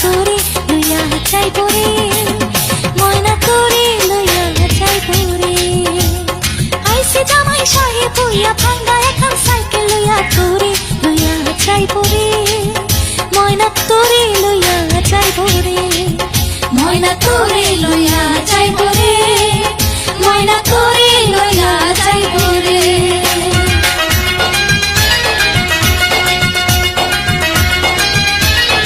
তোরে লইয়া যাইব রে, ময়না তোরে লইয়া যাইব রে। আইছে জামাই সাহেব হইয়া ভাঙ্গা এখন সাইকেল লইয়া তোরে লইয়া যাইব রে, ময়না তোরে লইয়া যাইব রে, ময়না তোরে লইয়া যাইব রে, ময়না তোরে লইয়া